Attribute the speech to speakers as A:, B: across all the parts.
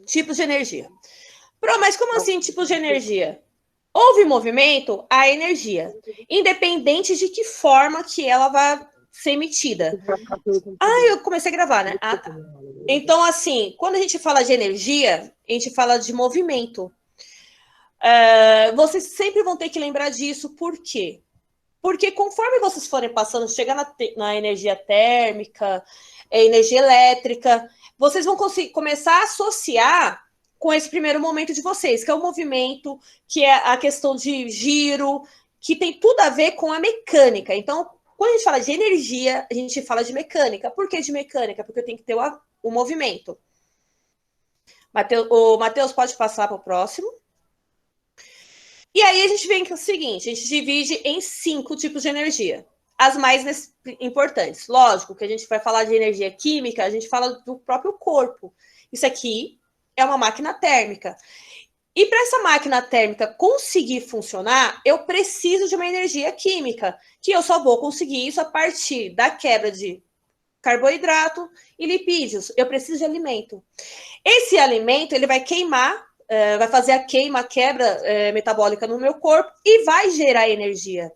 A: Tipos de energia. Mas como assim tipos de energia? Houve movimento, há energia, independente de que forma que ela vai ser emitida. Eu comecei a gravar, né? Tá. Então, assim, quando a gente fala de energia, a gente fala de movimento. Vocês sempre vão ter que lembrar disso, por quê? Porque conforme vocês forem passando, chegar na energia térmica, energia elétrica, vocês vão começar a associar com esse primeiro momento de vocês, que é o movimento, que é a questão de giro, que tem tudo a ver com a mecânica. Então, quando a gente fala de energia, a gente fala de mecânica. Por que de mecânica? Porque tem que ter o movimento. O Matheus pode passar para o próximo. E aí a gente vem que é o seguinte, a gente divide em 5 tipos de energia. As mais importantes. Lógico que a gente vai falar de energia química, a gente fala do próprio corpo. Isso aqui é uma máquina térmica. E para essa máquina térmica conseguir funcionar, eu preciso de uma energia química, que eu só vou conseguir isso a partir da quebra de carboidrato e lipídios. Eu preciso de alimento. Esse alimento, ele vai queimar, vai fazer a quebra metabólica no meu corpo e vai gerar energia.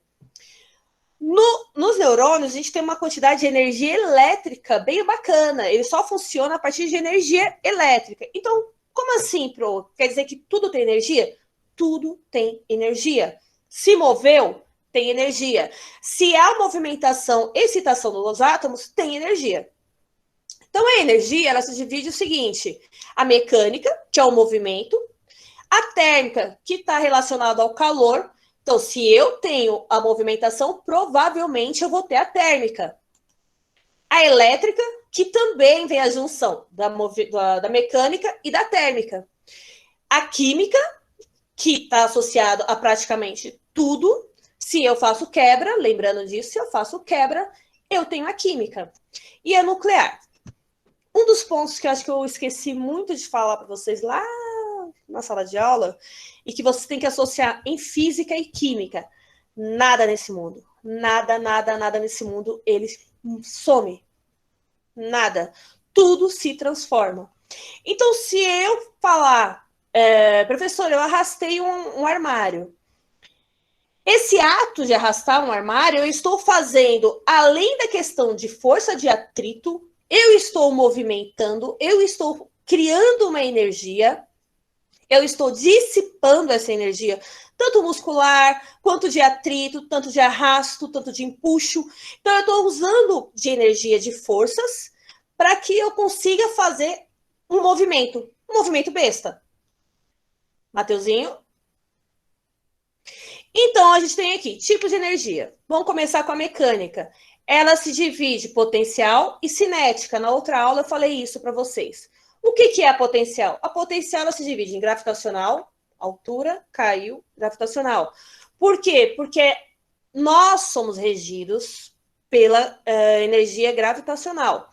A: Nos neurônios, a gente tem uma quantidade de energia elétrica bem bacana. Ele só funciona a partir de energia elétrica. Então, como assim, Pro? Quer dizer que tudo tem energia? Tudo tem energia. Se moveu, tem energia. Se há movimentação, excitação dos átomos, tem energia. Então, a energia, ela se divide o seguinte, a mecânica, que é o movimento, a térmica, que está relacionada ao calor. Então, se eu tenho a movimentação, provavelmente eu vou ter a térmica. A elétrica, que também vem a junção da mecânica e da térmica. A química, que está associado a praticamente tudo. Se eu faço quebra, lembrando disso, se eu faço quebra, eu tenho a química. E a nuclear. Um dos pontos que eu acho que eu esqueci muito de falar para vocês lá na sala de aula e que vocês têm que associar em física e química. Nada nesse mundo. Nada nesse mundo, ele some. Nada. Tudo se transforma. Então, se eu falar, professor, eu arrastei um armário. Esse ato de arrastar um armário, eu estou fazendo, além da questão de força de atrito, eu estou movimentando, eu estou criando uma energia, eu estou dissipando essa energia, tanto muscular, quanto de atrito, tanto de arrasto, tanto de empuxo. Então, eu estou usando de energia, de forças, para que eu consiga fazer um movimento besta. Mateuzinho? Então, a gente tem aqui tipos de energia. Vamos começar com a mecânica. Ela se divide potencial e cinética. Na outra aula eu falei isso para vocês. O que é a potencial? A potencial ela se divide em gravitacional, altura, caiu, gravitacional. Por quê? Porque nós somos regidos pela energia gravitacional.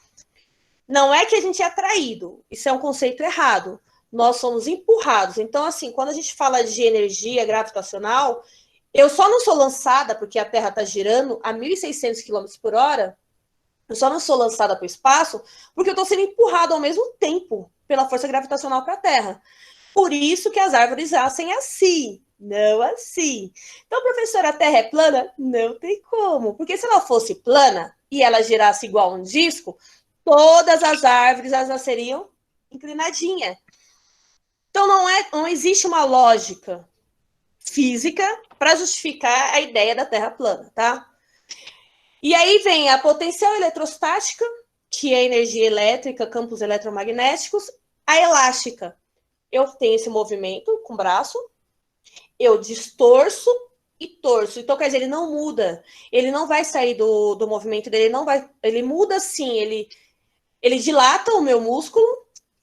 A: Não é que a gente é atraído, isso é um conceito errado. Nós somos empurrados. Então, assim, quando a gente fala de energia gravitacional, eu só não sou lançada, porque a Terra está girando a 1.600 km por hora, eu só não sou lançada para o espaço, porque eu estou sendo empurrada ao mesmo tempo pela força gravitacional para a Terra. Por isso que as árvores nascem assim, não assim. Então, professora, a Terra é plana? Não tem como. Porque se ela fosse plana e ela girasse igual um disco, todas as árvores elas nasceriam inclinadinha. Então, não existe uma lógica física para justificar a ideia da Terra plana, tá? E aí vem a potencial eletrostática, que é energia elétrica, campos eletromagnéticos, a elástica. Eu tenho esse movimento com o braço, eu distorço e torço. Então, quer dizer, ele não muda. Ele não vai sair do movimento dele, ele muda sim, ele dilata o meu músculo,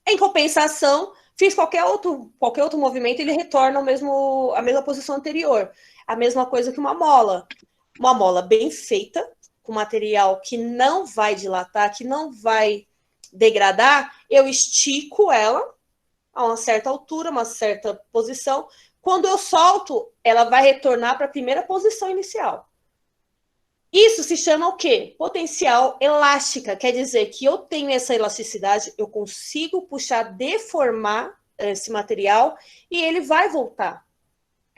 A: em compensação, fiz qualquer outro movimento, ele retorna a mesma posição anterior. A mesma coisa que uma mola. Uma mola bem feita, com material que não vai dilatar, que não vai degradar, eu estico ela a uma certa altura, uma certa posição. Quando eu solto, ela vai retornar para a primeira posição inicial. Isso se chama o quê? Potencial elástica. Quer dizer que eu tenho essa elasticidade, eu consigo puxar, deformar esse material e ele vai voltar.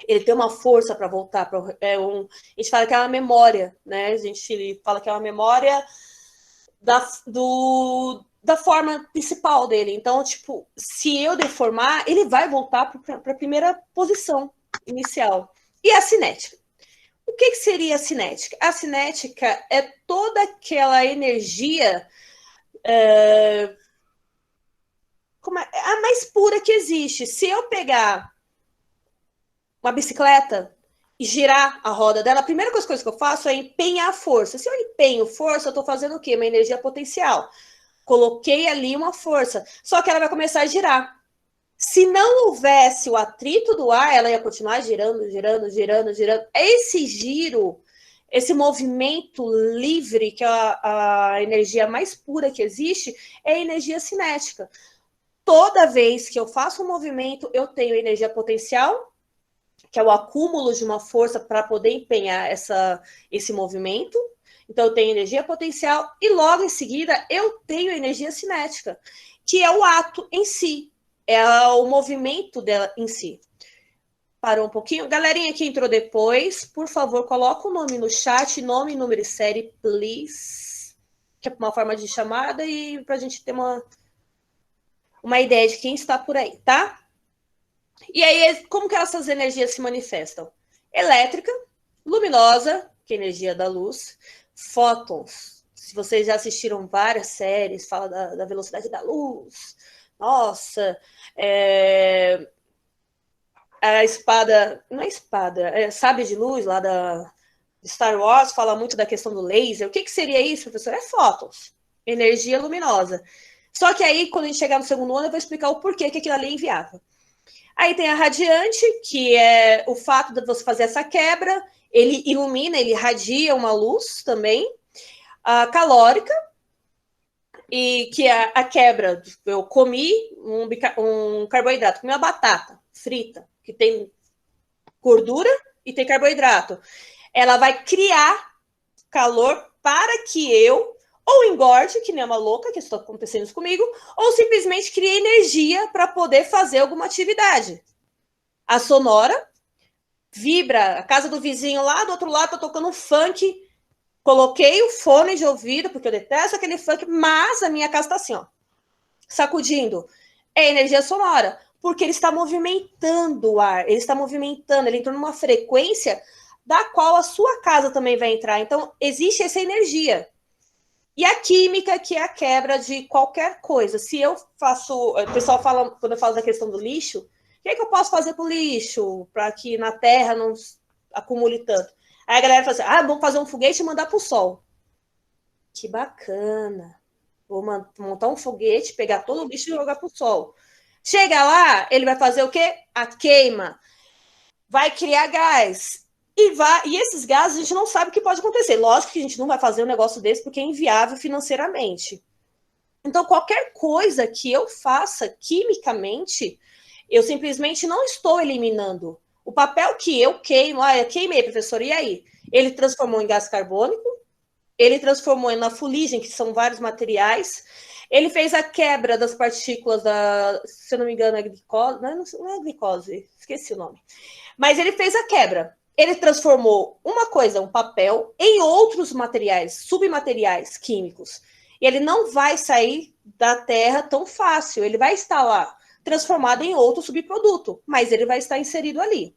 A: Ele tem uma força para voltar. A gente fala que é uma memória, né? A gente fala que é uma memória da forma principal dele. Então, tipo, se eu deformar, ele vai voltar para a primeira posição inicial. E a cinética? O que seria a cinética? A cinética é toda aquela energia a mais pura que existe. Se eu pegar uma bicicleta e girar a roda dela, a primeira coisa que eu faço é empenhar força. Se eu empenho força, eu estou fazendo o quê? Uma energia potencial. Coloquei ali uma força. Só que ela vai começar a girar. Se não houvesse o atrito do ar, ela ia continuar girando, girando, girando, girando. Esse giro, esse movimento livre, que é a energia mais pura que existe, é a energia cinética. Toda vez que eu faço um movimento, eu tenho energia potencial, que é o acúmulo de uma força para poder empenhar esse movimento. Então, eu tenho energia potencial e logo em seguida eu tenho energia cinética, que é o ato em si, é o movimento dela em si. Parou um pouquinho? Galerinha que entrou depois, por favor, coloca o nome no chat, nome, número e série, please. Que é uma forma de chamada e para a gente ter uma ideia de quem está por aí, tá? E aí, como que essas energias se manifestam? Elétrica, luminosa, que é a energia da luz, fótons. Se vocês já assistiram várias séries, fala da velocidade da luz. Nossa, a espada, não é espada, é sabre de luz lá da Star Wars, fala muito da questão do laser. O que seria isso, professor? É fótons, energia luminosa. Só que aí, quando a gente chegar no segundo ano, eu vou explicar o porquê que aquilo ali é inviável. Aí tem a radiante, que é o fato de você fazer essa quebra, ele ilumina, ele irradia uma luz também. A calórica, e que é a quebra. Eu comi um carboidrato, comi uma batata frita, que tem gordura e tem carboidrato. Ela vai criar calor para que eu ou engorde, que nem uma louca, que está acontecendo isso comigo, ou simplesmente crie energia para poder fazer alguma atividade. A sonora vibra, a casa do vizinho lá do outro lado tá tocando um funk, coloquei o fone de ouvido, porque eu detesto aquele funk, mas a minha casa tá assim, ó, sacudindo. É energia sonora, porque ele está movimentando o ar, ele está movimentando, ele entrou numa frequência da qual a sua casa também vai entrar. Então, existe essa energia. E a química, que é a quebra de qualquer coisa. Se eu faço... O pessoal fala, quando eu falo da questão do lixo, o que eu posso fazer com o lixo para que na terra não acumule tanto? Aí a galera fala assim, vamos fazer um foguete e mandar para o sol. Que bacana. Vou montar um foguete, pegar todo o lixo e jogar para o sol. Chega lá, ele vai fazer o quê? A queima. Vai criar gás. E esses gases a gente não sabe o que pode acontecer. Lógico que a gente não vai fazer um negócio desse porque é inviável financeiramente. Então, qualquer coisa que eu faça quimicamente, eu simplesmente não estou eliminando. O papel que eu queimo, eu queimei, professor, e aí? Ele transformou em gás carbônico, ele transformou na fuligem, que são vários materiais, ele fez a quebra das partículas se eu não me engano, é glicose, não é glicose, esqueci o nome. Mas ele fez a quebra. Ele transformou uma coisa, um papel, em outros materiais, submateriais químicos. E ele não vai sair da terra tão fácil. Ele vai estar lá transformado em outro subproduto, mas ele vai estar inserido ali.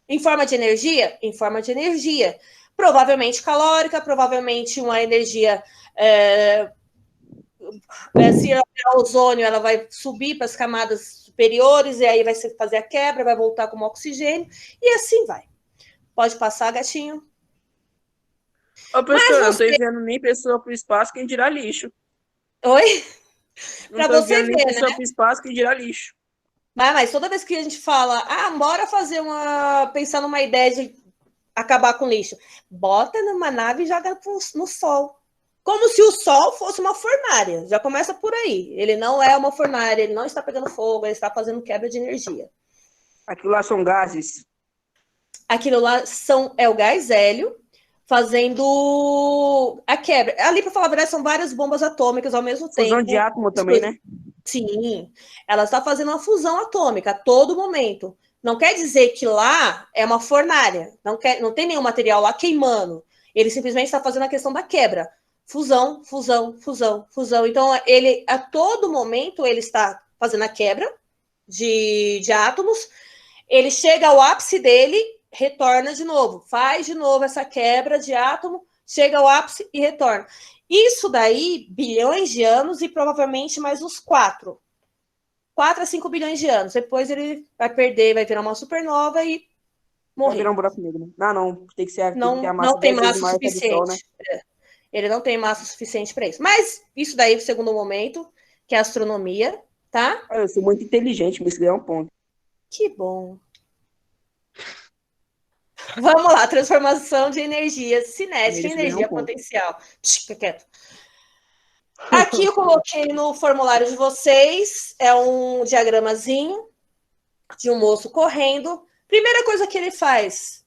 A: Em forma de energia? Em forma de energia. Provavelmente calórica, provavelmente uma energia... se é ozônio, ela vai subir para as camadas superiores, e aí vai fazer a quebra, vai voltar como oxigênio, e assim vai. Pode passar, gatinho.
B: Ô, professor, não tô enviando nem pessoa pro espaço, quem dirá lixo.
A: Oi?
B: Não
A: Para
B: tô
A: você
B: enviando nem
A: ver, né?
B: pessoa pro espaço, quem dirá lixo.
A: Mas toda vez que a gente fala, bora fazer pensar numa ideia de acabar com lixo, bota numa nave e joga no sol. Como se o sol fosse uma fornalha. Já começa por aí. Ele não é uma fornalha, ele não está pegando fogo, ele está fazendo quebra de energia.
B: Aquilo lá são gases.
A: Aquilo lá é o gás hélio, fazendo a quebra. Ali, para falar a verdade, são várias bombas atômicas ao mesmo tempo.
B: Fusão de átomo também, né?
A: Sim, ela está fazendo uma fusão atômica a todo momento. Não quer dizer que lá é uma fornalha, não tem nenhum material lá queimando. Ele simplesmente está fazendo a questão da quebra. Fusão, fusão, fusão, fusão. Então, ele, a todo momento, ele está fazendo a quebra de átomos. Ele chega ao ápice dele, retorna de novo. Faz de novo essa quebra de átomo, chega ao ápice e retorna. Isso daí, bilhões de anos e provavelmente mais uns 4 a 5 bilhões de anos. Depois ele vai perder, vai virar uma supernova e
B: Vai virar
A: morrer.
B: um buraco negro, né? Não. Tem que ter a massa
A: Não tem
B: 10 vezes
A: massa
B: maior que a do Sol, né?
A: suficiente. Ele não tem massa suficiente para isso. Mas isso daí, segundo momento, que é a astronomia, tá?
B: Eu sou muito inteligente, mas isso é um ponto.
A: Que bom. Vamos lá, transformação de energia cinética em energia potencial. Fica quieto. Aqui eu coloquei no formulário de vocês, é um diagramazinho de um moço correndo. Primeira coisa que ele faz,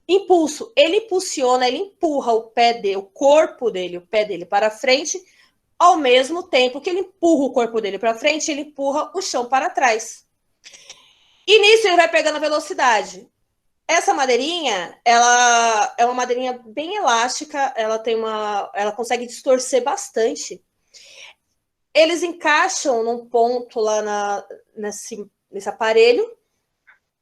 A: impulso. Ele impulsiona, ele empurra o pé dele, o corpo dele, o pé dele para frente, ao mesmo tempo que ele empurra o corpo dele para frente, ele empurra o chão para trás. E nisso ele vai pegando a velocidade. Essa madeirinha, ela é uma madeirinha bem elástica, ela consegue distorcer bastante. Eles encaixam num ponto lá nesse aparelho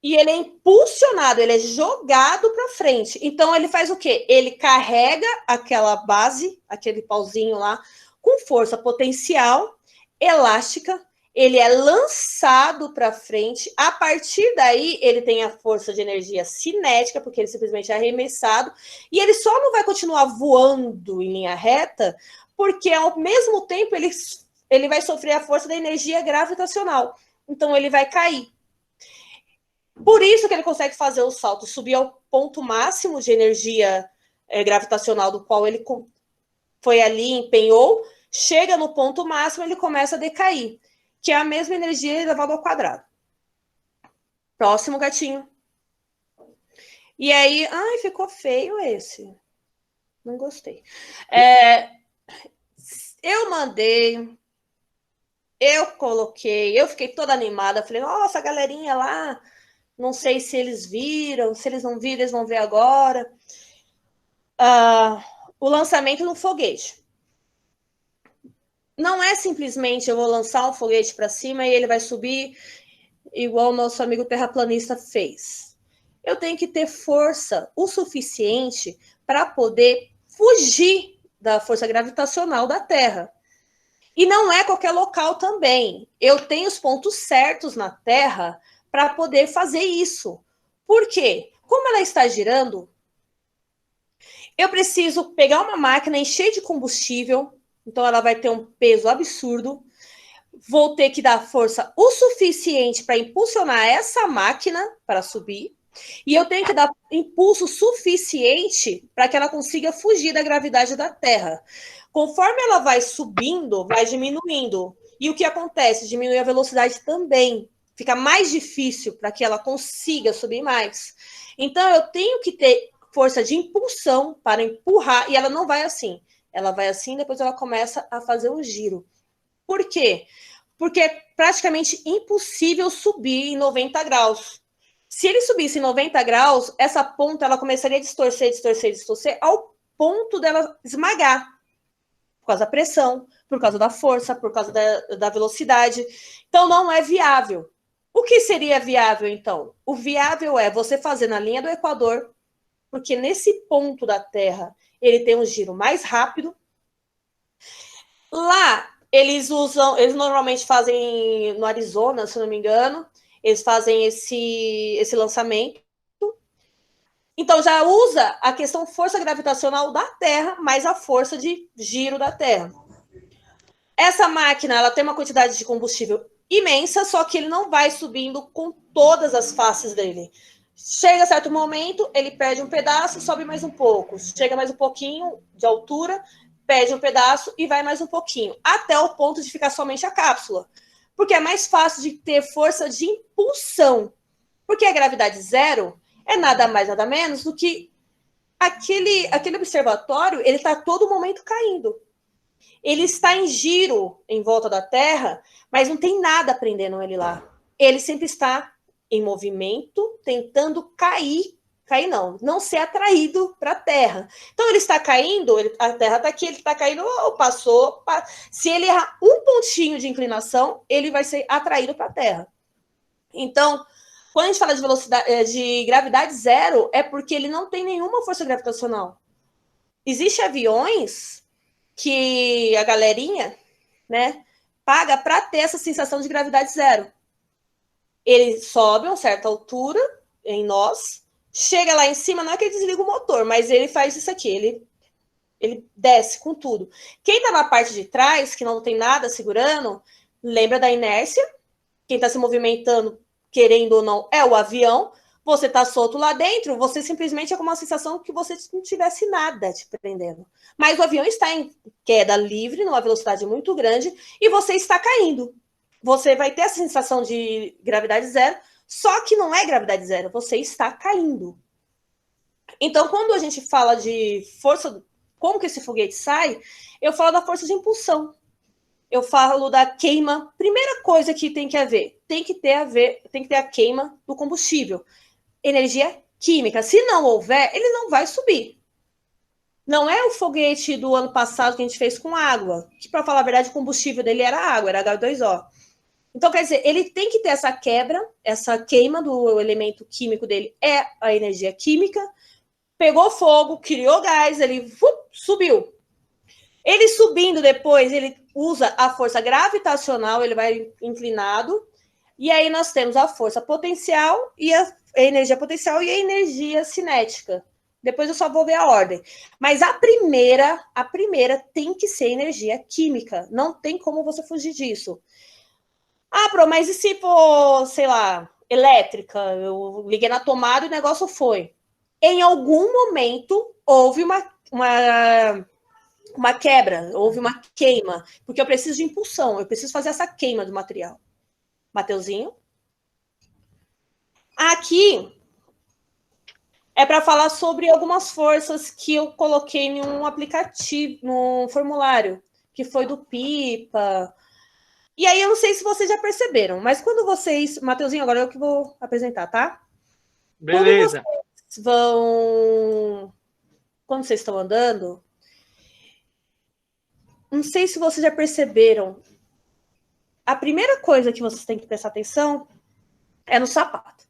A: e ele é impulsionado, ele é jogado para frente. Então ele faz o quê? Ele carrega aquela base, aquele pauzinho lá, com força potencial, elástica, ele é lançado para frente. A partir daí, ele tem a força de energia cinética, porque ele simplesmente é arremessado, e ele só não vai continuar voando em linha reta, porque ao mesmo tempo ele vai sofrer a força da energia gravitacional. Então ele vai cair. Por isso que ele consegue fazer o salto, subir ao ponto máximo de energia gravitacional do qual ele foi ali, empenhou, chega no ponto máximo, ele começa a decair, que é a mesma energia elevada ao quadrado. Próximo, gatinho. E aí, ai, ficou feio esse. Não gostei. Eu mandei, eu coloquei, eu fiquei toda animada, falei, nossa, a galerinha lá, não sei se eles viram, se eles não viram, eles vão ver agora. O lançamento no foguete. Não é simplesmente eu vou lançar um foguete para cima e ele vai subir igual o nosso amigo terraplanista fez. Eu tenho que ter força o suficiente para poder fugir da força gravitacional da Terra. E não é qualquer local também. Eu tenho os pontos certos na Terra para poder fazer isso. Por quê? Como ela está girando, eu preciso pegar uma máquina, encher de combustível, então ela vai ter um peso absurdo. Vou ter que dar força o suficiente para impulsionar essa máquina para subir. E eu tenho que dar impulso suficiente para que ela consiga fugir da gravidade da Terra. Conforme ela vai subindo, vai diminuindo. E o que acontece? Diminui a velocidade também. Fica mais difícil para que ela consiga subir mais. Então, eu tenho que ter força de impulsão para empurrar. E ela não vai assim. Ela vai assim, depois ela começa a fazer um giro. Por quê? Porque é praticamente impossível subir em 90 graus. Se ele subisse em 90 graus, essa ponta ela começaria a distorcer ao ponto dela esmagar. Por causa da pressão, por causa da força, por causa da velocidade. Então, não é viável. O que seria viável, então? O viável é você fazer na linha do Equador, porque nesse ponto da Terra ele tem um giro mais rápido. Lá, eles normalmente fazem no Arizona, se não me engano, eles fazem esse lançamento. Então, já usa a questão força gravitacional da Terra, mais a força de giro da Terra. Essa máquina, ela tem uma quantidade de combustível imensa, só que ele não vai subindo com todas as faces dele. Chega a certo momento, ele perde um pedaço, sobe mais um pouco. Chega mais um pouquinho de altura, perde um pedaço e vai mais um pouquinho, até o ponto de ficar somente a cápsula. Porque é mais fácil de ter força de impulsão. Porque a gravidade zero é nada mais, nada menos do que aquele observatório, ele está todo momento caindo. Ele está em giro em volta da Terra, mas não tem nada prendendo ele lá. Ele sempre está em movimento, tentando cair não ser atraído para a Terra. Então ele está caindo, a Terra está aqui, ele está caindo, passou. Se ele errar um pontinho de inclinação, ele vai ser atraído para a Terra. Então, quando a gente fala de velocidade, de gravidade zero, é porque ele não tem nenhuma força gravitacional. Existem aviões que a galerinha, né, paga para ter essa sensação de gravidade zero. Ele sobe a uma certa altura em nós, chega lá em cima, não é que ele desliga o motor, mas ele faz isso aqui, ele desce com tudo. Quem está na parte de trás, que não tem nada segurando, lembra da inércia. Quem está se movimentando, querendo ou não, é o avião. Você está solto lá dentro, você simplesmente é com uma sensação que você não tivesse nada te prendendo. Mas o avião está em queda livre, numa velocidade muito grande, e você está caindo. Você vai ter essa sensação de gravidade zero, só que não é gravidade zero, você está caindo. Então, quando a gente fala de força, como que esse foguete sai, eu falo da força de impulsão. Eu falo da queima. Primeira coisa que tem que haver, tem que ter a queima do combustível. Energia química. Se não houver, ele não vai subir. Não é o foguete do ano passado que a gente fez com água, que, para falar a verdade, o combustível dele era água, era H2O. Então, quer dizer, ele tem que ter essa quebra, essa queima do elemento químico dele é a energia química. Pegou fogo, criou gás, ele subiu. Ele subindo depois, ele usa a força gravitacional, ele vai inclinado. E aí nós temos a força potencial e a energia potencial e a energia cinética. Depois eu só vou ver a ordem. Mas a primeira tem que ser energia química. Não tem como você fugir disso. Ah, Pro, mas e se for, sei lá, elétrica? Eu liguei na tomada e o negócio foi. Em algum momento houve uma quebra, houve uma queima, porque eu preciso de impulsão, eu preciso fazer essa queima do material. Mateuzinho? Aqui é para falar sobre algumas forças que eu coloquei em um aplicativo, num formulário, que foi do PIPA. E aí eu não sei se vocês já perceberam, mas quando vocês... Mateuzinho, agora eu que vou apresentar, tá?
C: Beleza.
A: Quando vocês estão andando, não sei se vocês já perceberam, a primeira coisa que vocês têm que prestar atenção é no sapato.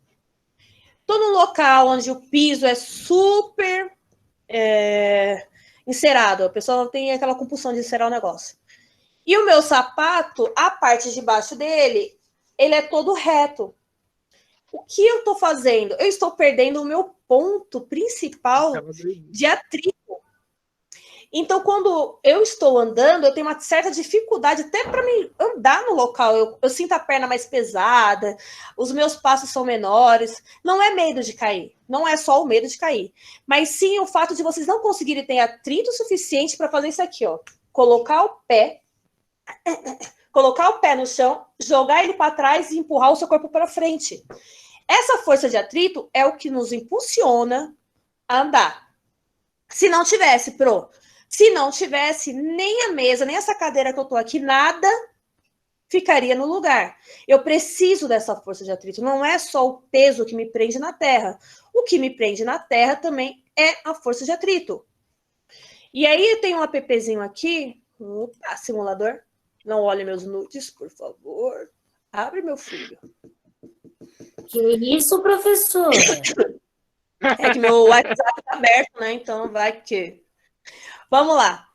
A: Estou num local onde o piso é super encerado, a pessoa tem aquela compulsão de encerar o negócio. E o meu sapato, a parte de baixo dele, ele é todo reto. O que eu estou fazendo? Eu estou perdendo o meu ponto principal de atrito. Então, quando eu estou andando, eu tenho uma certa dificuldade até para me andar no local. Eu sinto a perna mais pesada, os meus passos são menores. Não é medo de cair, não é só o medo de cair, mas sim o fato de vocês não conseguirem ter atrito suficiente para fazer isso aqui, ó. Colocar o pé no chão, jogar ele para trás e empurrar o seu corpo para frente. Essa força de atrito é o que nos impulsiona a andar. Se não tivesse, se não tivesse nem a mesa, nem essa cadeira que eu tô aqui, nada ficaria no lugar. Eu preciso dessa força de atrito. Não é só o peso que me prende na terra. O que me prende na terra também é a força de atrito. E aí tem um appzinho aqui. Opa, simulador. Não olhe meus nudes, por favor. Abre, meu filho.
D: Que isso, professor?
A: É que meu WhatsApp tá aberto, né? Então vai que... Vamos lá.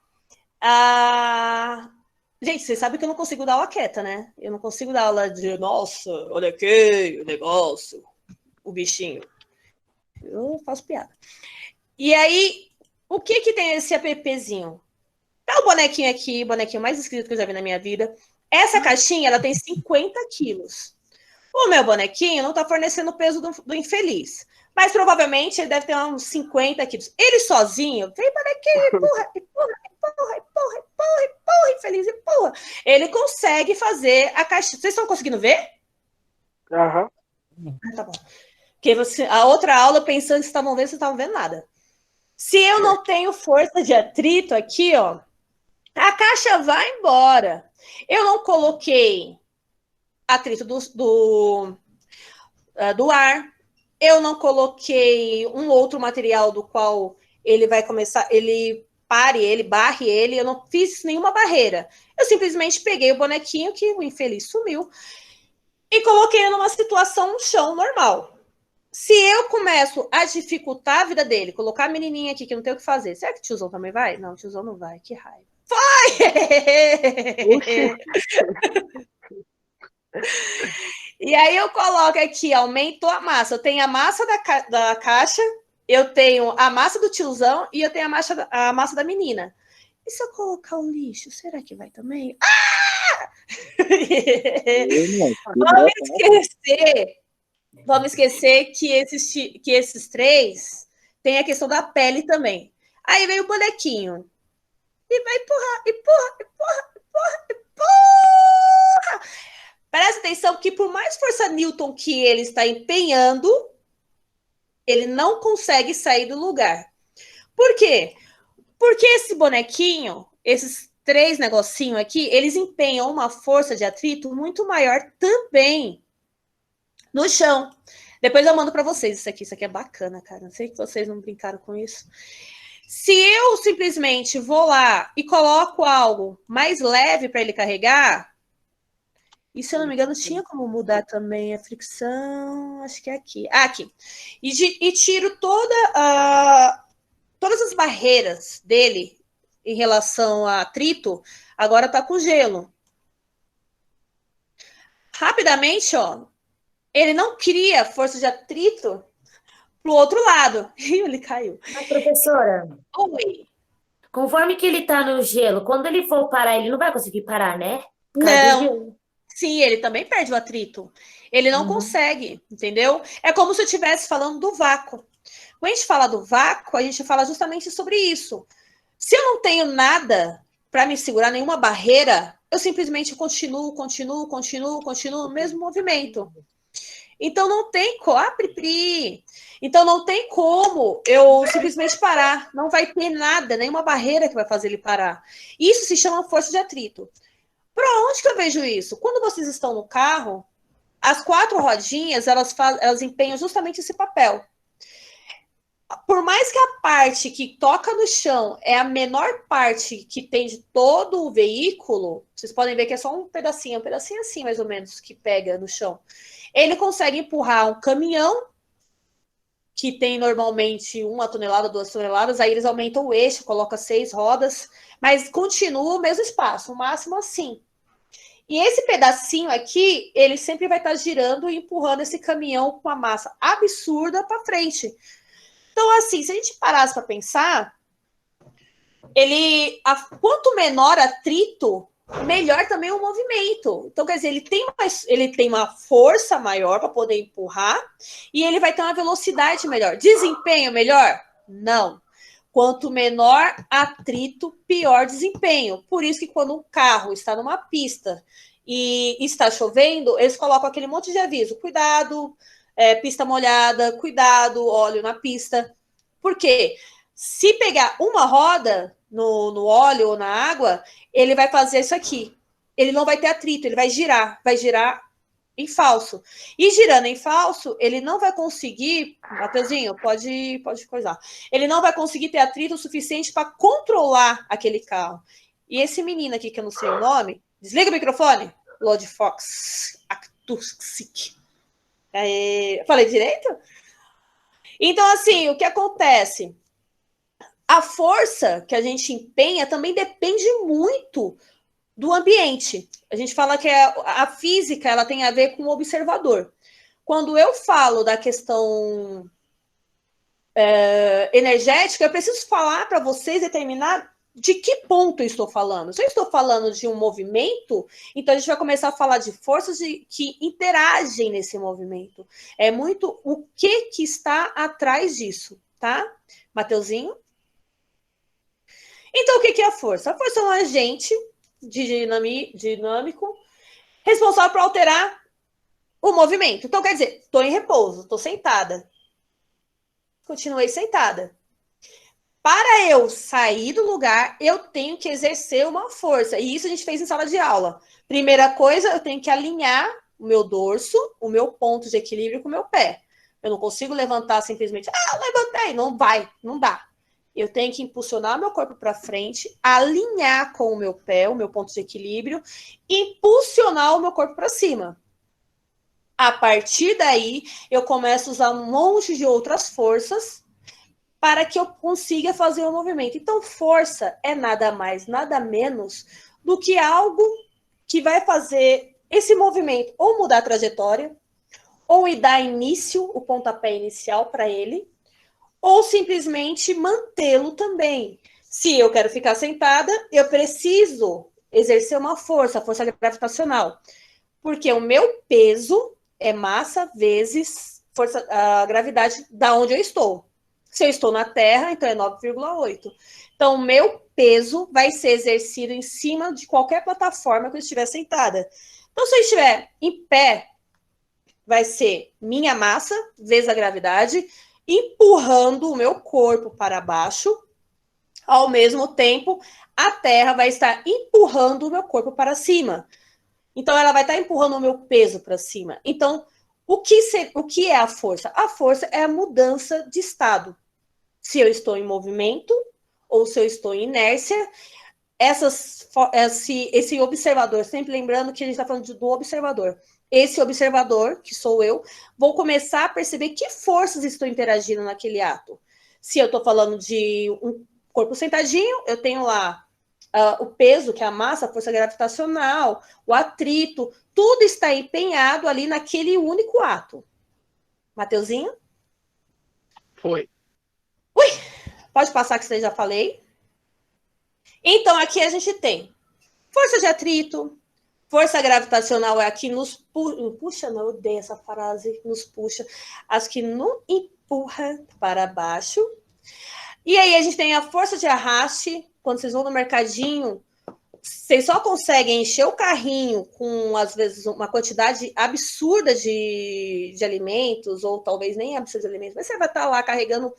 A: Gente, vocês sabem que eu não consigo dar aula quieta, né? Eu não consigo dar aula de, nossa, olha aqui, o negócio, o bichinho. Eu faço piada. E aí, o que tem esse appzinho? Tá o bonequinho aqui, o bonequinho mais esquisito que eu já vi na minha vida. Essa caixinha, ela tem 50 quilos. O meu bonequinho não tá fornecendo o peso do infeliz. Mas provavelmente ele deve ter uns 50 quilos. Ele sozinho, vem bonequinho, empurra, infeliz, empurra. Ele consegue fazer a caixinha. Vocês estão conseguindo ver?
B: Aham.
A: Tá bom. Porque a outra aula, pensando que vocês estavam vendo, vocês estavam vendo nada. Se eu não tenho força de atrito aqui, ó, a caixa vai embora. Eu não coloquei atrito do ar. Eu não coloquei um outro material do qual ele vai começar, ele barre ele, eu não fiz nenhuma barreira. Eu simplesmente peguei o bonequinho, que o infeliz sumiu, e coloquei numa situação no chão normal. Se eu começo a dificultar a vida dele, colocar a menininha aqui que não tem o que fazer, será que o tiozão também vai? Não, o tiozão não vai, que raiva. E aí eu coloco aqui, aumento a massa. Eu tenho a massa da caixa, eu tenho a massa do tiozão e eu tenho a massa da menina. E se eu colocar o lixo, será que vai também? Ah! Vamos esquecer que esses três tem a questão da pele também. Aí vem o bonequinho. E vai empurrar, empurra, empurra, empurra, empurra. Presta atenção que por mais força Newton que ele está empenhando, ele não consegue sair do lugar. Por quê? Porque esse bonequinho, esses três negocinhos aqui, eles empenham uma força de atrito muito maior também no chão. Depois eu mando para vocês isso aqui é bacana, cara. Não sei que vocês não brincaram com isso. Se eu simplesmente vou lá e coloco algo mais leve para ele carregar, e se eu não me engano, tinha como mudar também a fricção, acho que é aqui. Aqui. E tiro todas as barreiras dele em relação a atrito, agora tá com gelo. Rapidamente, ó, ele não cria força de atrito pro outro lado. E ele caiu.
D: Mas, professora,
A: Oi.
D: conforme que ele tá no gelo, quando ele for parar, ele não vai conseguir parar, né? Por causa do
A: Não.
D: gelo.
A: Sim, ele também perde o atrito. Ele não consegue, entendeu? É como se eu estivesse falando do vácuo. Quando a gente fala do vácuo, a gente fala justamente sobre isso. Se eu não tenho nada para me segurar, nenhuma barreira, eu simplesmente continuo no mesmo movimento. Então não tem como. Então não tem como eu simplesmente parar. Não vai ter nada, nenhuma barreira que vai fazer ele parar. Isso se chama força de atrito. Para onde que eu vejo isso? Quando vocês estão no carro, as quatro rodinhas, elas empenham justamente esse papel. Por mais que a parte que toca no chão é a menor parte que tem de todo o veículo, vocês podem ver que é só um pedacinho assim, mais ou menos, que pega no chão. Ele consegue empurrar um caminhão, que tem normalmente 1 tonelada, 2 toneladas, aí eles aumentam o eixo, colocam 6 rodas, mas continua o mesmo espaço, o máximo assim. E esse pedacinho aqui, ele sempre vai estar girando e empurrando esse caminhão com uma massa absurda para frente. Então, assim, se a gente parasse para pensar, quanto menor atrito, melhor também o movimento. Então, quer dizer, ele tem uma força maior para poder empurrar e ele vai ter uma velocidade melhor. Desempenho melhor? Não. Quanto menor atrito, pior desempenho. Por isso que quando um carro está numa pista e está chovendo, eles colocam aquele monte de aviso. Cuidado, pista molhada, cuidado, óleo na pista. Por quê? Se pegar uma roda no óleo ou na água, ele vai fazer isso aqui. Ele não vai ter atrito, ele vai girar em falso. E girando em falso, ele não vai conseguir, Mateuzinho, pode coisar. Ele não vai conseguir ter atrito o suficiente para controlar aquele carro. E esse menino aqui, que eu não sei o nome, desliga o microfone. Lord Fox Actusic. Falei direito? Então, assim, o que acontece? A força que a gente empenha também depende muito do ambiente. A gente fala que a física ela tem a ver com o observador. Quando eu falo da questão energética, eu preciso falar para vocês determinar de que ponto eu estou falando. Se eu estou falando de um movimento, então a gente vai começar a falar de forças que interagem nesse movimento. É muito o que está atrás disso, tá? Mateuzinho? Então, o que é a força? A força é um agente dinâmico responsável por alterar o movimento. Então, quer dizer, estou em repouso, estou sentada. Continuei sentada. para eu sair do lugar, eu tenho que exercer uma força. E isso a gente fez em sala de aula. Primeira coisa, eu tenho que alinhar o meu dorso, o meu ponto de equilíbrio com o meu pé. Eu não consigo levantar simplesmente, levantei, não vai, não dá. Eu tenho que impulsionar meu corpo para frente, alinhar com o meu pé, o meu ponto de equilíbrio, impulsionar o meu corpo para cima. A partir daí, eu começo a usar um monte de outras forças para que eu consiga fazer o movimento. Então, força é nada mais, nada menos do que algo que vai fazer esse movimento ou mudar a trajetória, ou dar início, o pontapé inicial para ele, ou simplesmente mantê-lo também. Se eu quero ficar sentada, eu preciso exercer uma força, a força gravitacional, porque o meu peso é massa vezes força, a gravidade da onde eu estou. Se eu estou na Terra, então é 9,8. Então, o meu peso vai ser exercido em cima de qualquer plataforma que eu estiver sentada. Então, se eu estiver em pé, vai ser minha massa vezes a gravidade, empurrando o meu corpo para baixo. Ao mesmo tempo, a Terra vai estar empurrando o meu corpo para cima. Então, ela vai estar empurrando o meu peso para cima. Então, o que é a força? A força é a mudança de estado. Se eu estou em movimento ou se eu estou em inércia, esse observador, sempre lembrando que a gente está falando do observador. Esse observador, que sou eu, vou começar a perceber que forças estão interagindo naquele ato. Se eu estou falando de um corpo sentadinho, eu tenho lá o peso, que é a massa, a força gravitacional, o atrito, tudo está empenhado ali naquele único ato. Mateuzinho?
C: Foi.
A: Pode passar que você já falei. Então, aqui a gente tem força de atrito, força gravitacional é a que nos puxa, não, eu odeio essa frase, nos puxa, as que nos empurra para baixo. E aí a gente tem a força de arraste, quando vocês vão no mercadinho, vocês só conseguem encher o carrinho com, às vezes, uma quantidade absurda de alimentos, ou talvez nem absurda de alimentos, mas você vai estar lá carregando,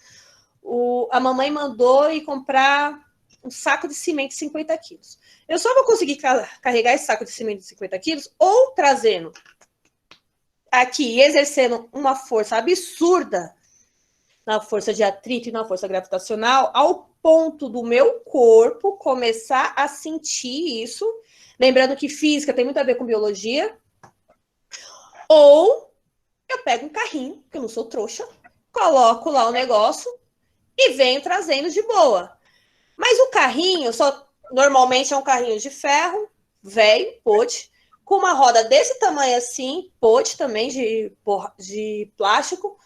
A: a mamãe mandou ir comprar um saco de cimento de 50 quilos. Eu só vou conseguir carregar esse saco de cimento de 50 quilos ou trazendo aqui, exercendo uma força absurda na força de atrito e na força gravitacional, ao ponto do meu corpo começar a sentir isso. Lembrando que física tem muito a ver com biologia. Ou eu pego um carrinho, que eu não sou trouxa, coloco lá o negócio e venho trazendo de boa. Mas o carrinho, normalmente é um carrinho de ferro, velho, pote, com uma roda desse tamanho assim, pote também de plástico,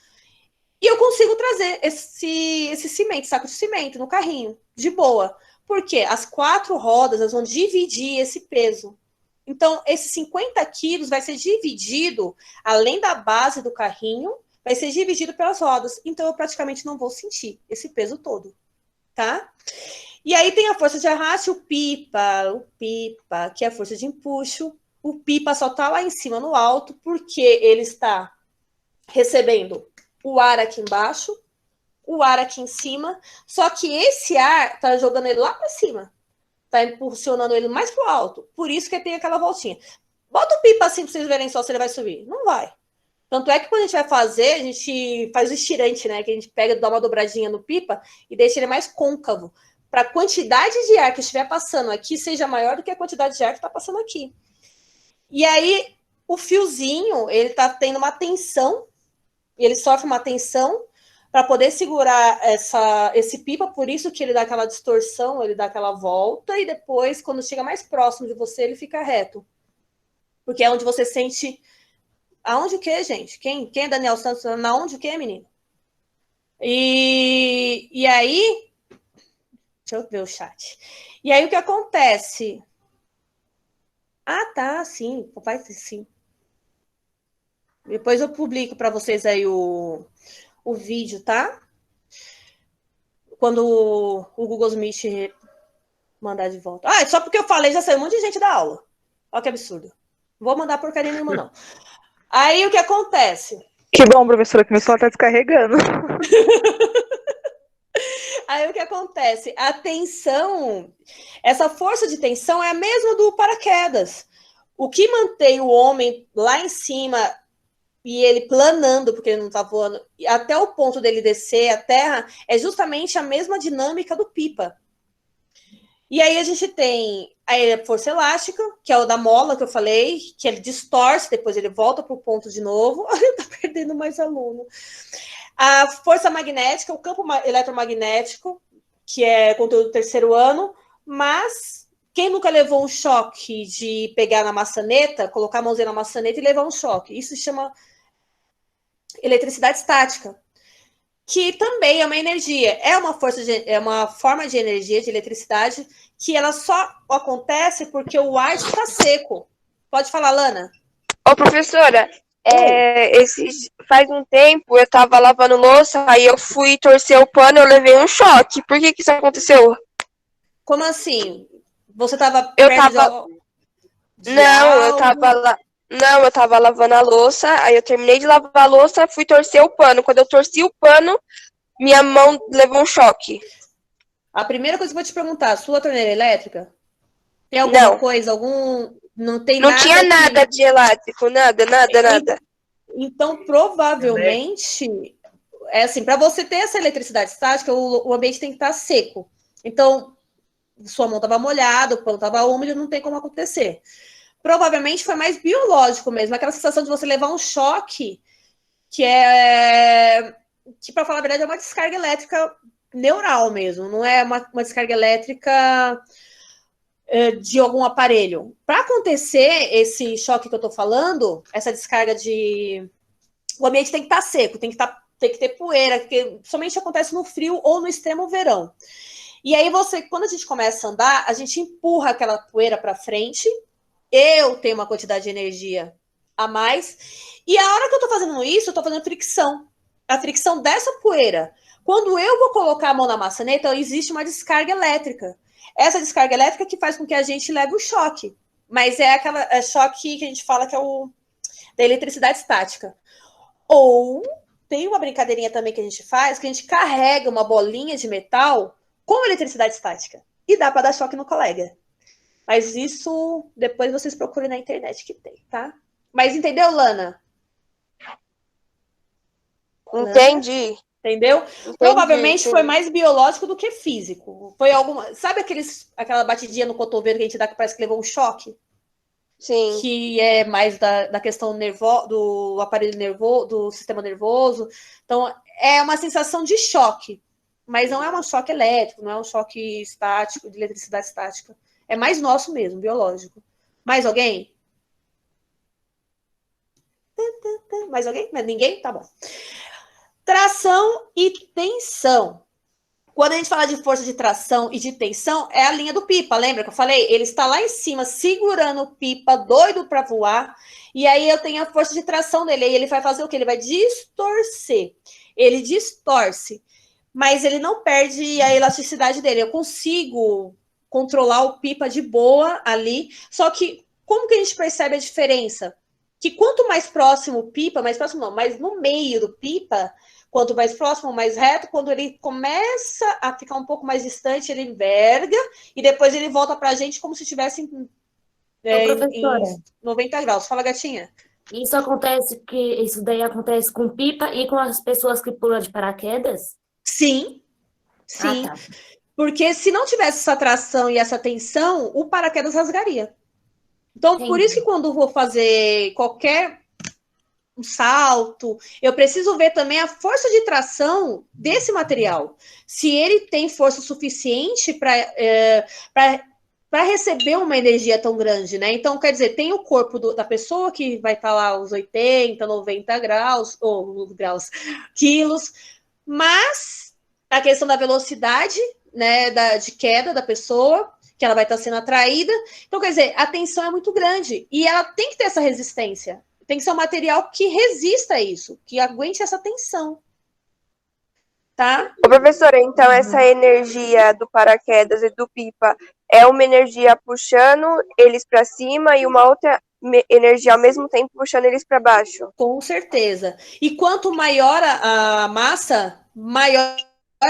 A: e eu consigo trazer esse cimento, saco de cimento no carrinho, de boa. Porque as 4 rodas elas vão dividir esse peso. Então, esses 50 quilos vai ser dividido, além da base do carrinho, vai ser dividido pelas rodas. Então, eu praticamente não vou sentir esse peso todo, tá? E aí tem a força de arraste, o pipa, que é a força de empuxo. O pipa só tá lá em cima, no alto, porque ele está recebendo o ar aqui embaixo, o ar aqui em cima, só que esse ar tá jogando ele lá para cima, tá impulsionando ele mais pro alto, por isso que tem aquela voltinha. Bota o pipa assim para vocês verem só se ele vai subir. Não vai. Tanto é que quando a gente vai fazer, a gente faz o estirante, né? Que a gente pega, dá uma dobradinha no pipa e deixa ele mais côncavo, para a quantidade de ar que estiver passando aqui seja maior do que a quantidade de ar que está passando aqui. E aí, o fiozinho, ele tá tendo uma tensão, ele sofre uma tensão para poder segurar esse pipa, por isso que ele dá aquela distorção, ele dá aquela volta, e depois, quando chega mais próximo de você, ele fica reto. Porque é onde você sente... Aonde o quê, gente? Quem é Daniel Santos? Na onde o quê, menino? E aí... Deixa eu ver o chat. E aí, o que acontece? Ah, tá, sim. Vai ter sim. Depois eu publico para vocês aí o vídeo, tá? Quando o Google Meet mandar de volta. Ah, só porque eu falei, já saiu um monte de gente da aula. Olha que absurdo. Não vou mandar porcaria nenhuma, não. Aí, o que acontece?
B: Que bom, professora, que meu celular tá descarregando.
A: Aí o que acontece? A tensão, essa força de tensão é a mesma do paraquedas. O que mantém o homem lá em cima e ele planando, porque ele não está voando, até o ponto dele descer a terra, é justamente a mesma dinâmica do pipa. E aí a gente tem a força elástica, que é o da mola que eu falei, que ele distorce, depois ele volta para o ponto de novo. Ele está perdendo mais aluno. A força magnética, o campo eletromagnético, que é conteúdo do terceiro ano, mas quem nunca levou um choque de pegar na maçaneta, colocar a mãozinha na maçaneta e levar um choque? Isso se chama eletricidade estática, que também é uma energia, é uma forma de energia, de eletricidade, que ela só acontece porque o ar está seco. Pode falar, Lana.
E: Ô, professora, faz um tempo eu tava lavando louça, aí eu fui torcer o pano, eu levei um choque. Por que isso aconteceu?
A: Como assim? Você estava
E: Eu
A: perto
E: tava...
A: de
E: Não, eu tava lavando a louça, aí eu terminei de lavar a louça, fui torcer o pano. Quando eu torci o pano, minha mão levou um choque.
A: A primeira coisa que eu vou te perguntar, sua torneira elétrica? Tem alguma
E: Não.
A: coisa, Não tem
E: Não
A: nada
E: tinha nada de elétrico, nada.
A: Então, provavelmente, é assim, para você ter essa eletricidade estática, o ambiente tem que estar seco. Então, sua mão estava molhada, o pano estava úmido, não tem como acontecer. Provavelmente foi mais biológico mesmo, aquela sensação de você levar um choque, que para falar a verdade, é uma descarga elétrica neural mesmo, não é uma descarga elétrica de algum aparelho. Para acontecer esse choque que eu estou falando, essa descarga o ambiente tem que estar seco, tem que ter poeira, que somente acontece no frio ou no extremo verão. E aí quando a gente começa a andar, a gente empurra aquela poeira para frente, eu tenho uma quantidade de energia a mais, e a hora que eu estou fazendo isso, eu estou fazendo fricção. A fricção dessa poeira. Quando eu vou colocar a mão na maçaneta, existe uma descarga elétrica. Essa descarga elétrica que faz com que a gente leve o choque. Mas é aquela choque que a gente fala que é da eletricidade estática. Ou tem uma brincadeirinha também que a gente faz, que a gente carrega uma bolinha de metal com eletricidade estática. E dá para dar choque no colega. Mas isso, depois vocês procurem na internet que tem, tá? Mas entendeu, Lana?
E: Entendi.
A: Lana? Entendeu?
E: Entendi,
A: Provavelmente foi mais biológico do que físico. Foi alguma. Sabe aquela batidinha no cotovelo que a gente dá que parece que levou um choque?
E: Sim.
A: Que é mais da questão do aparelho nervoso, do sistema nervoso. Então, é uma sensação de choque. Mas não é um choque elétrico, não é um choque estático, de eletricidade estática. É mais nosso mesmo, biológico. Mais alguém? Mais alguém? Ninguém? Tá bom. Tração e tensão. Quando a gente fala de força de tração e de tensão, é a linha do pipa, lembra que eu falei? Ele está lá em cima, segurando o pipa, doido para voar, e aí eu tenho a força de tração dele, e ele vai fazer o quê? Ele vai distorcer. Ele distorce, mas ele não perde a elasticidade dele. Eu consigo controlar o pipa de boa ali, só que como que a gente percebe a diferença? Que quanto mais próximo o pipa, mais próximo não, mas no meio do pipa, quanto mais próximo, mais reto, quando ele começa a ficar um pouco mais distante, ele enverga e depois ele volta para a gente como se estivesse em 90 graus. Fala, gatinha.
D: Isso daí acontece com pipa e com as pessoas que pulam de paraquedas?
A: Sim.
D: Tá.
A: Porque se não tivesse essa tração e essa tensão, o paraquedas rasgaria. Então, por isso que quando vou fazer qualquer salto, eu preciso ver também a força de tração desse material. Se ele tem força suficiente para receber uma energia tão grande, né? Então, quer dizer, tem o corpo da pessoa que vai estar lá aos 80, 90 graus, quilos, mas a questão da velocidade, né, de queda da pessoa, que ela vai estar sendo atraída. Então, quer dizer, a tensão é muito grande e ela tem que ter essa resistência. Tem que ser um material que resista a isso, que aguente essa tensão. Tá?
E: Ô, professora, então essa energia do paraquedas e do pipa é uma energia puxando eles para cima e uma outra energia ao mesmo tempo puxando eles para baixo?
A: Com certeza. E quanto maior a massa, maior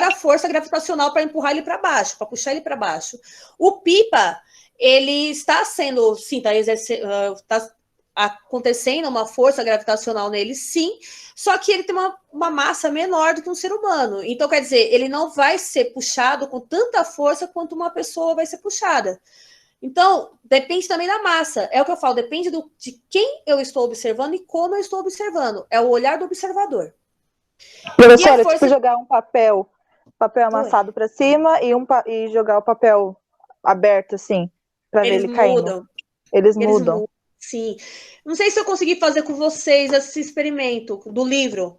A: a força gravitacional para empurrar ele para baixo, para puxar ele para baixo. O pipa, ele está sendo, sim, está acontecendo uma força gravitacional nele, sim, só que ele tem uma massa menor do que um ser humano. Então, quer dizer, ele não vai ser puxado com tanta força quanto uma pessoa vai ser puxada. Então, depende também da massa. É o que eu falo, depende de quem eu estou observando e como eu estou observando. É o olhar do observador.
F: Professora, tipo jogar um papel amassado para cima e jogar o papel aberto, assim, para ver ele caindo. Eles mudam.
A: Sim. Não sei se eu consegui fazer com vocês esse experimento do livro.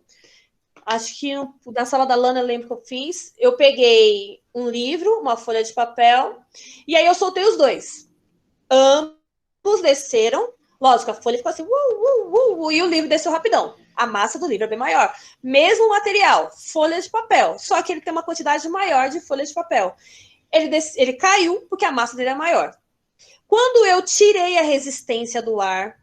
A: Acho que na sala da Lana eu lembro que eu fiz. Eu peguei um livro, uma folha de papel, e aí eu soltei os dois. Ambos desceram. Lógico, a folha ficou assim, e o livro desceu rapidão. A massa do livro é bem maior. Mesmo material, folha de papel. Só que ele tem uma quantidade maior de folha de papel. Ele caiu porque a massa dele é maior. Quando eu tirei a resistência do ar,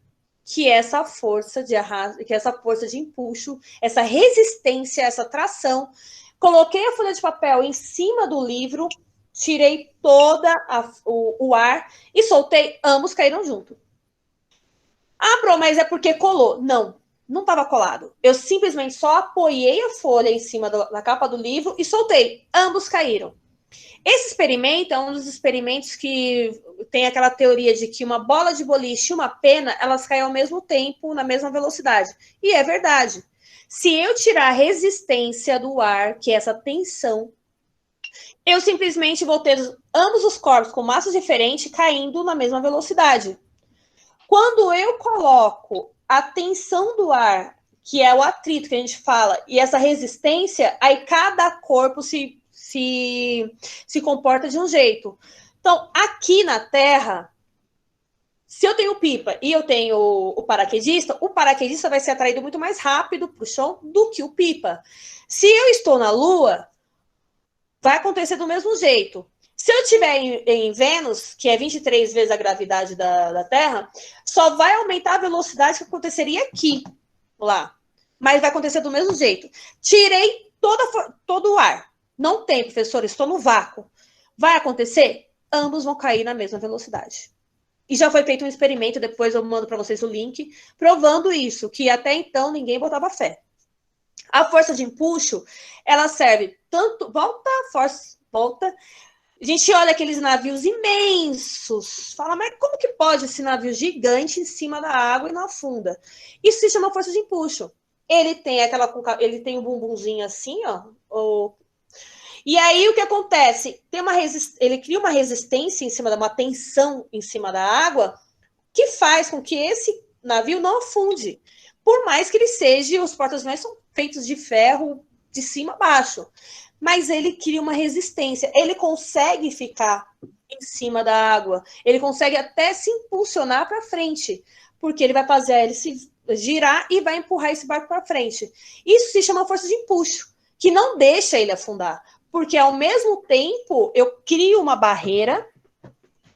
A: que é essa força de empuxo, essa resistência, essa tração, coloquei a folha de papel em cima do livro, tirei o ar e soltei, ambos caíram junto. Ah, Pro, mas é porque colou. Não estava colado. Eu simplesmente só apoiei a folha em cima da capa do livro e soltei. Ambos caíram. Esse experimento é um dos experimentos que tem aquela teoria de que uma bola de boliche e uma pena, elas caem ao mesmo tempo, na mesma velocidade. E é verdade. Se eu tirar a resistência do ar, que é essa tensão, eu simplesmente vou ter ambos os corpos com massas diferentes caindo na mesma velocidade. Quando eu coloco a tensão do ar, que é o atrito que a gente fala, e essa resistência, aí cada corpo se comporta de um jeito. Então, aqui na Terra, se eu tenho pipa e eu tenho o paraquedista vai ser atraído muito mais rápido para o chão do que o pipa. Se eu estou na Lua, vai acontecer do mesmo jeito. Se eu estiver em Vênus, que é 23 vezes a gravidade da Terra, só vai aumentar a velocidade que aconteceria aqui, lá. Mas vai acontecer do mesmo jeito. Tirei todo o ar. Não tem, professor, estou no vácuo. Vai acontecer? Ambos vão cair na mesma velocidade. E já foi feito um experimento, depois eu mando para vocês o link, provando isso, que até então ninguém botava fé. A força de empuxo, ela serve tanto... Volta. A gente olha aqueles navios imensos, fala, mas como que pode esse navio gigante em cima da água e não afunda? Isso se chama força de empuxo. Ele tem um bumbumzinho assim, ó. E aí o que acontece? Ele cria uma resistência em cima uma tensão em cima da água que faz com que esse navio não afunde. Por mais que ele seja, os porta-aviões são feitos de ferro de cima a baixo. Mas ele cria uma resistência. Ele consegue ficar em cima da água. Ele consegue até se impulsionar para frente, porque ele vai fazer ele se girar e vai empurrar esse barco para frente. Isso se chama força de empuxo, que não deixa ele afundar, porque ao mesmo tempo eu crio uma barreira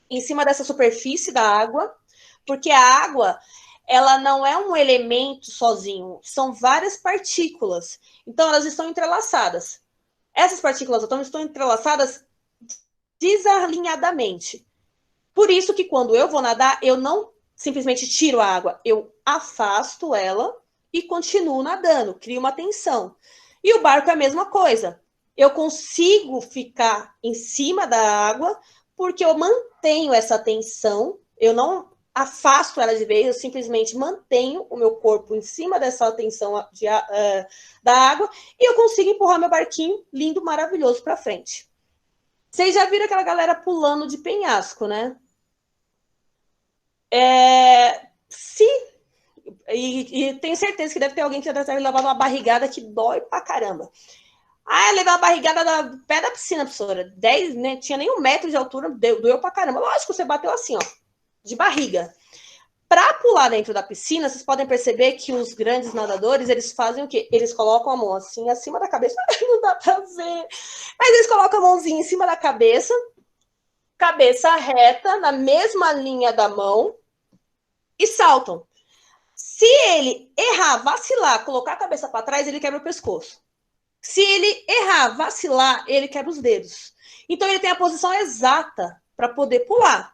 A: em cima dessa superfície da água, porque a água, ela não é um elemento sozinho, são várias partículas. Então elas estão entrelaçadas. Essas partículas estão entrelaçadas desalinhadamente. Por isso que quando eu vou nadar, eu não simplesmente tiro a água, eu afasto ela e continuo nadando, crio uma tensão. E o barco é a mesma coisa. Eu consigo ficar em cima da água porque eu mantenho essa tensão, eu não afasto ela de vez, eu simplesmente mantenho o meu corpo em cima dessa tensão da água e eu consigo empurrar meu barquinho lindo, maravilhoso para frente. Vocês já viram aquela galera pulando de penhasco, né? E tenho certeza que deve ter alguém que já deve ter levado uma barrigada que dói pra caramba. Eu levei uma barrigada do pé da piscina, professora. 10, né? Tinha nem 1 metro de altura, doeu pra caramba. Lógico, você bateu assim, ó, de barriga. Para pular dentro da piscina, vocês podem perceber que os grandes nadadores, eles fazem o quê? Eles colocam a mão assim, acima da cabeça. Não dá pra ver. Mas eles colocam a mãozinha em cima da cabeça reta, na mesma linha da mão, e saltam. Se ele errar, vacilar, colocar a cabeça para trás, ele quebra o pescoço. Se ele errar, vacilar, ele quebra os dedos. Então, ele tem a posição exata para poder pular.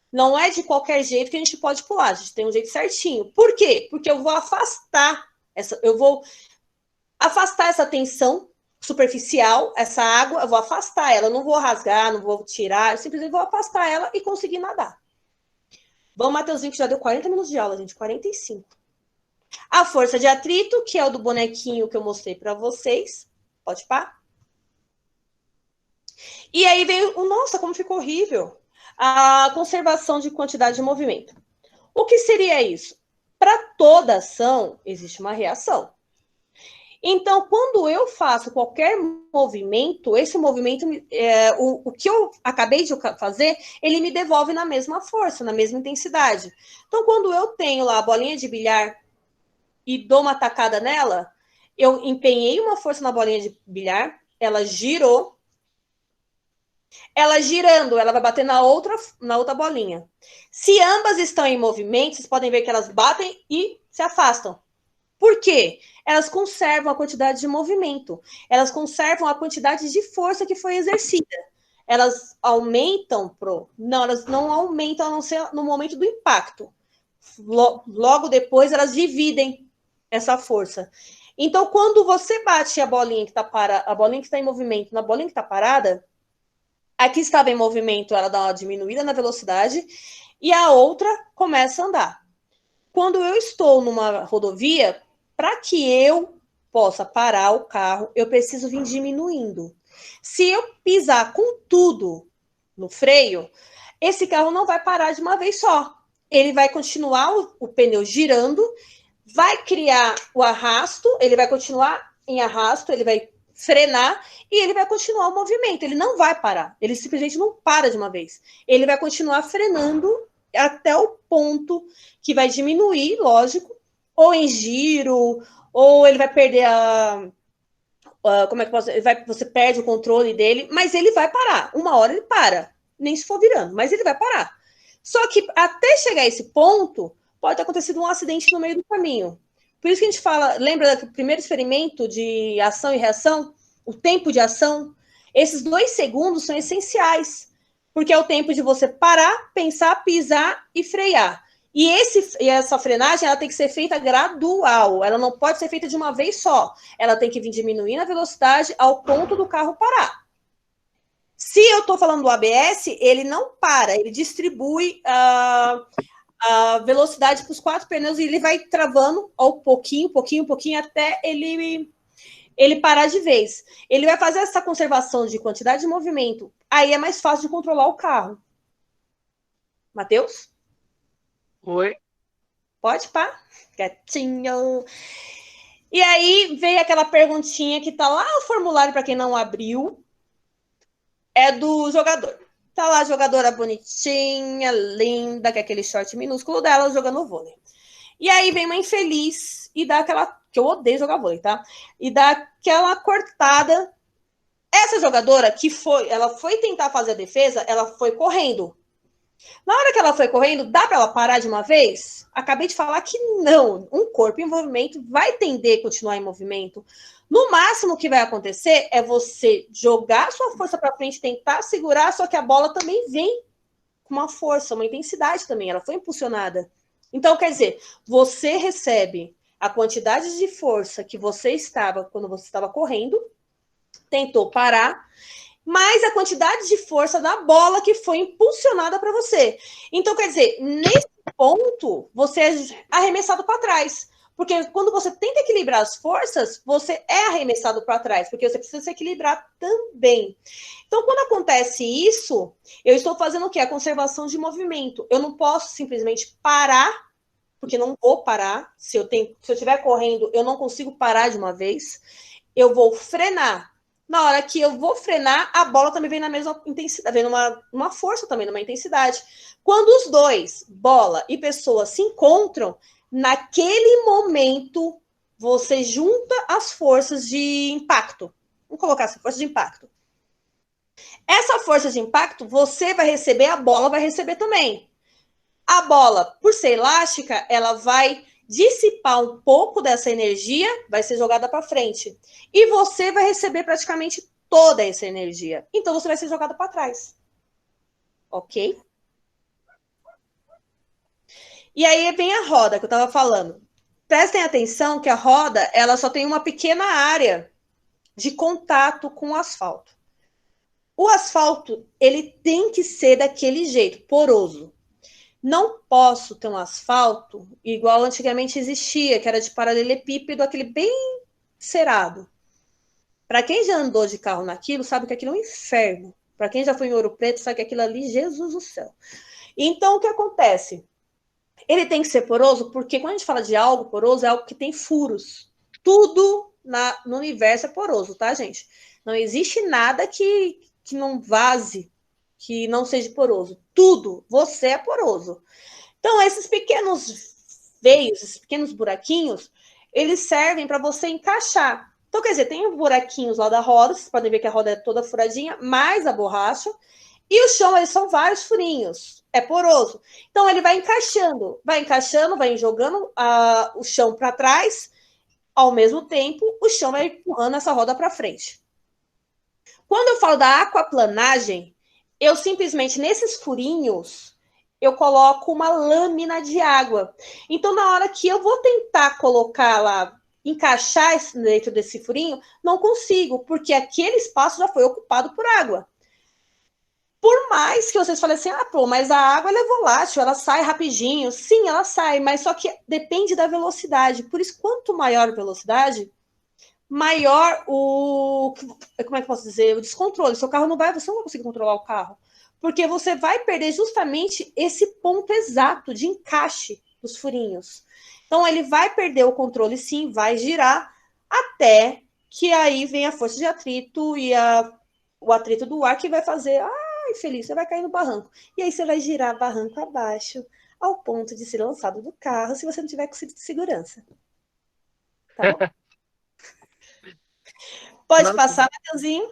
A: Não é de qualquer jeito que a gente pode pular. A gente tem um jeito certinho. Por quê? Porque eu vou afastar essa tensão superficial, essa água, eu vou afastar ela. Eu não vou rasgar, não vou tirar. Eu simplesmente vou afastar ela e conseguir nadar. Vamos, Mateuzinho, que já deu 40 minutos de aula, gente. 45. A força de atrito, que é o do bonequinho que eu mostrei para vocês. Pode pá? E aí veio nossa, como ficou horrível. A conservação de quantidade de movimento. O que seria isso? Para toda ação, existe uma reação. Então, quando eu faço qualquer movimento, esse movimento, o que eu acabei de fazer, ele me devolve na mesma força, na mesma intensidade. Então, quando eu tenho lá a bolinha de bilhar e dou uma tacada nela, eu empenhei uma força na bolinha de bilhar, ela girou, ela girando, ela vai bater na outra bolinha. Se ambas estão em movimento, vocês podem ver que elas batem e se afastam. Por quê? Elas conservam a quantidade de movimento. Elas conservam a quantidade de força que foi exercida. Elas aumentam Não, elas não aumentam, a não ser no momento do impacto. Logo depois, elas dividem essa força. Então, quando você bate a bolinha que está em movimento na bolinha que está parada, a que estava em movimento, ela dá uma diminuída na velocidade e a outra começa a andar. Quando eu estou numa rodovia, para que eu possa parar o carro, eu preciso vir diminuindo. Se eu pisar com tudo no freio, esse carro não vai parar de uma vez só. Ele vai continuar o pneu girando, vai criar o arrasto, ele vai continuar em arrasto, ele vai frenar e ele vai continuar o movimento. Ele não vai parar. Ele simplesmente não para de uma vez. Ele vai continuar frenando até o ponto que vai diminuir, lógico, ou em giro, ou ele vai perder como é que posso dizer? Você perde o controle dele, mas ele vai parar. Uma hora ele para, nem se for virando, mas ele vai parar. Só que até chegar a esse ponto, pode ter acontecido um acidente no meio do caminho. Por isso que a gente fala, lembra do primeiro experimento de ação e reação? O tempo de ação? Esses 2 segundos são essenciais, porque é o tempo de você parar, pensar, pisar e frear. E essa frenagem, ela tem que ser feita gradual, ela não pode ser feita de uma vez só. Ela tem que vir diminuindo a velocidade ao ponto do carro parar. Se eu estou falando do ABS, ele não para, ele distribui a velocidade para os 4 pneus e ele vai travando ao pouquinho, até ele parar de vez. Ele vai fazer essa conservação de quantidade de movimento. Aí é mais fácil de controlar o carro. Matheus?
C: Oi.
A: Pode, pá? Gatinho. E aí veio aquela perguntinha que tá lá no formulário para quem não abriu. É do jogador. Tá lá a jogadora bonitinha, linda, com aquele short minúsculo dela jogando vôlei. E aí vem uma infeliz e dá aquela... Que eu odeio jogar vôlei, tá? E dá aquela cortada. Essa jogadora ela foi tentar fazer a defesa, ela foi correndo. Na hora que ela foi correndo, dá para ela parar de uma vez? Acabei de falar que não. Um corpo em movimento vai tender a continuar em movimento. No máximo, o que vai acontecer é você jogar a sua força para frente, tentar segurar, só que a bola também vem com uma força, uma intensidade também. Ela foi impulsionada. Então, quer dizer, você recebe a quantidade de força que você estava quando você estava correndo, tentou parar, mais a quantidade de força da bola que foi impulsionada para você. Então, quer dizer, nesse ponto, você é arremessado para trás. Porque quando você tenta equilibrar as forças, você é arremessado para trás, porque você precisa se equilibrar também. Então, quando acontece isso, eu estou fazendo o quê? A conservação de movimento. Eu não posso simplesmente parar, porque não vou parar. Se eu estiver correndo, eu não consigo parar de uma vez. Eu vou frenar. Na hora que eu vou frenar, a bola também vem na mesma intensidade, vem numa força também, numa intensidade. Quando os dois, bola e pessoa, se encontram, naquele momento, você junta as forças de impacto. Vamos colocar assim, força de impacto. Essa força de impacto, você vai receber, a bola vai receber também. A bola, por ser elástica, ela vai dissipar um pouco dessa energia, vai ser jogada para frente. E você vai receber praticamente toda essa energia. Então, você vai ser jogado para trás. Ok? E aí vem a roda que eu estava falando. Prestem atenção que a roda, ela só tem uma pequena área de contato com o asfalto. O asfalto, ele tem que ser daquele jeito, poroso. Não posso ter um asfalto igual antigamente existia, que era de paralelepípedo, aquele bem cerado. Para quem já andou de carro naquilo, sabe que aquilo é um inferno. Para quem já foi em Ouro Preto, sabe que aquilo ali, Jesus do céu. Então, o que acontece? Ele tem que ser poroso, porque quando a gente fala de algo poroso, é algo que tem furos. Tudo no universo é poroso, tá, gente? Não existe nada que não vaze, que não seja poroso. Tudo, você é poroso. Então, esses pequenos veios, esses pequenos buraquinhos, eles servem para você encaixar. Então, quer dizer, tem buraquinhos lá da roda, vocês podem ver que a roda é toda furadinha, mais a borracha, e o chão, eles são vários furinhos, é poroso. Então, ele vai encaixando, vai jogando o chão para trás, ao mesmo tempo, o chão vai empurrando essa roda para frente. Quando eu falo da aquaplanagem, eu simplesmente, nesses furinhos, eu coloco uma lâmina de água. Então, na hora que eu vou tentar colocar lá, encaixar dentro desse furinho, não consigo, porque aquele espaço já foi ocupado por água. Por mais que vocês falem assim, mas a água ela é volátil, ela sai rapidinho. Sim, ela sai, mas só que depende da velocidade. Por isso, quanto maior a velocidade, maior como é que eu posso dizer? O descontrole. Seu carro você não vai conseguir controlar o carro. Porque você vai perder justamente esse ponto exato de encaixe dos furinhos. Então, ele vai perder o controle, sim, vai girar, até que aí vem a força de atrito e o atrito do ar que vai fazer, infeliz, você vai cair no barranco. E aí você vai girar barranco abaixo, ao ponto de ser lançado do carro, se você não tiver com cinto de segurança. Tá bom? Pode passar, Matheusinho.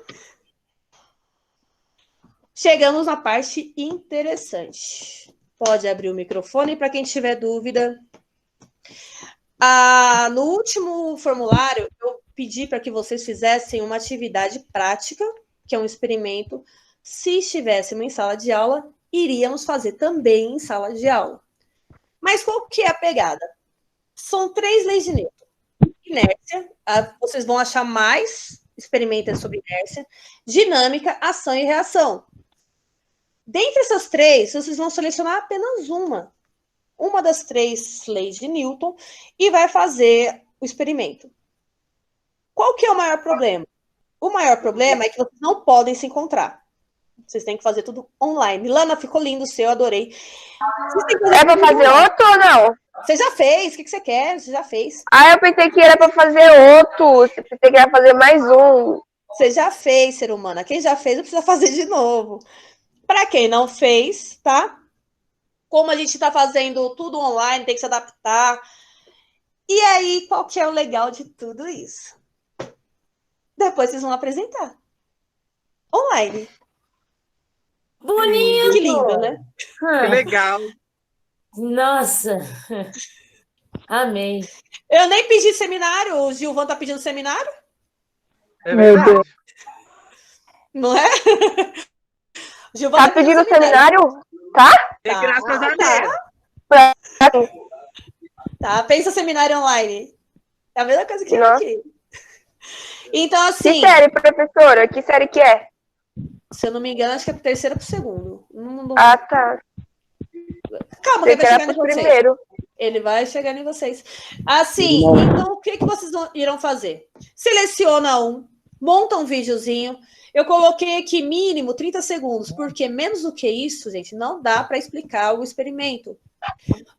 A: Chegamos na parte interessante. Pode abrir o microfone para quem tiver dúvida. No último formulário, eu pedi para que vocês fizessem uma atividade prática, que é um experimento. Se estivéssemos em sala de aula, iríamos fazer também em sala de aula. Mas qual que é a pegada? São 3 leis de Newton. Inércia, vocês vão achar mais experimentos sobre inércia, dinâmica, ação e reação. Dentre essas 3, vocês vão selecionar apenas uma das 3 leis de Newton e vai fazer o experimento. Qual que é o maior problema? O maior problema é que vocês não podem se encontrar. Vocês têm que fazer tudo online. Lana, ficou lindo o seu, adorei.
E: É para fazer outro ou não?
A: Você já fez, o que você quer? Você já fez.
E: Eu pensei que era para fazer outro. Você pensei que era fazer mais um.
A: Você já fez, ser humana. Quem já fez, não precisa fazer de novo. Para quem não fez, tá? Como a gente está fazendo tudo online, tem que se adaptar. E aí, qual que é o legal de tudo isso? Depois vocês vão apresentar. Online.
D: Bonito!
A: Que lindo, né?
C: Que legal.
D: Nossa! Amei.
A: Eu nem pedi seminário. O Gilvan tá pedindo seminário?
C: É verdade.
A: Não é? O Gilvan
E: Tá pedindo seminário? Tá?
C: É graças a Deus.
A: Tá, pensa seminário online. É a mesma coisa que eu aqui. Então, assim...
E: Que série, professora? Que série que é?
A: Se eu não me engano, acho que é pro 3º pro 2º.
E: Tá.
A: Calma, que ele vai chegar em vocês.
E: Primeiro.
A: Ele vai chegar em vocês. Assim, então, o que vocês irão fazer? Seleciona monta um videozinho. Eu coloquei aqui mínimo 30 segundos, porque menos do que isso, gente, não dá para explicar o experimento.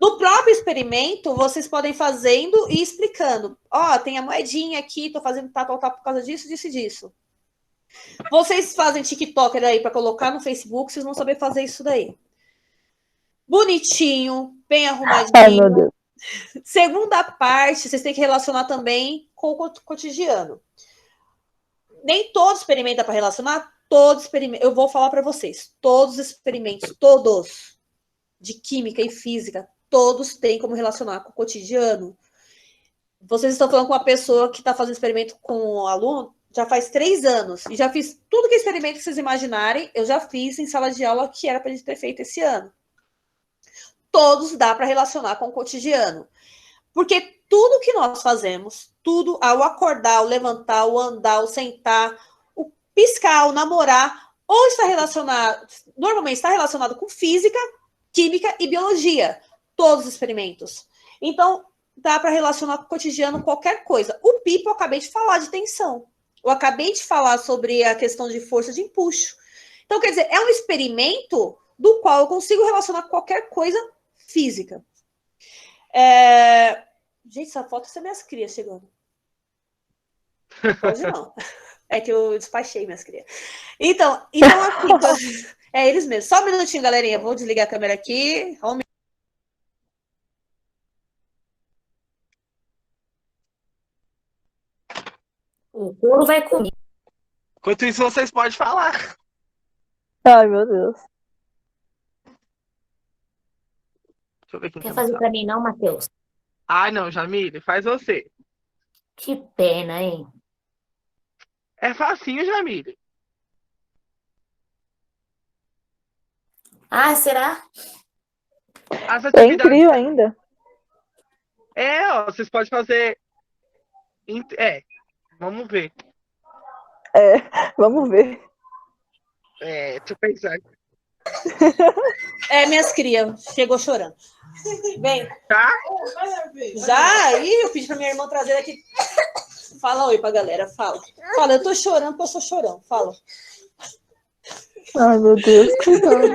A: No próprio experimento, vocês podem fazendo e explicando. Tem a moedinha aqui, tô fazendo tal por causa disso, disso e disso. Vocês fazem TikToker aí para colocar no Facebook, vocês vão saber fazer isso daí. Bonitinho, bem arrumadinho.
F: Meu Deus.
A: Segunda parte, vocês têm que relacionar também com o cotidiano. Nem todo experimento dá para relacionar, todo experimento. Eu vou falar para vocês, todos os experimentos, todos, de química e física, todos têm como relacionar com o cotidiano. Vocês estão falando com uma pessoa que está fazendo experimento com um aluno já faz 3 anos. E já fiz tudo que experimento que vocês imaginarem, eu já fiz em sala de aula que era para a gente ter feito esse ano. Todos dá para relacionar com o cotidiano. Porque tudo que nós fazemos, tudo ao acordar, o levantar, o andar, o sentar, o piscar, o namorar, ou está relacionado, normalmente está relacionado com física, química e biologia. Todos os experimentos. Então, dá para relacionar com o cotidiano qualquer coisa. O PIP eu acabei de falar de tensão. Eu acabei de falar sobre a questão de força de empuxo. Então, quer dizer, é um experimento do qual eu consigo relacionar qualquer coisa física. Gente, só falta ser minhas crias chegando. Pode não. É que eu despachei minhas crias. Então assim, é eles mesmos. Só um minutinho, galerinha. Vou desligar a câmera aqui.
D: O couro vai comer.
C: Enquanto isso, vocês podem falar.
F: Ai, meu Deus.
C: Deixa eu ver quem
D: Quer
C: tá
D: fazer
C: no
D: pra mim, não, Matheus?
C: Ai, não, Jamile, faz você.
D: Que pena, hein?
C: É facinho, Jamile.
D: Ah, será?
C: As
F: Tem
C: atividades.
F: trio ainda?
C: Ó, vocês podem fazer. Vamos ver.
F: Vamos ver.
C: Deixa eu pensar.
A: Minhas crias. Chegou chorando. Vem.
C: Tá?
A: Já? Ih, eu pedi pra minha irmã trazer aqui. Fala oi pra galera, fala. Fala, eu tô chorando porque eu sou chorão. Fala.
F: Ai, meu Deus, cuidado.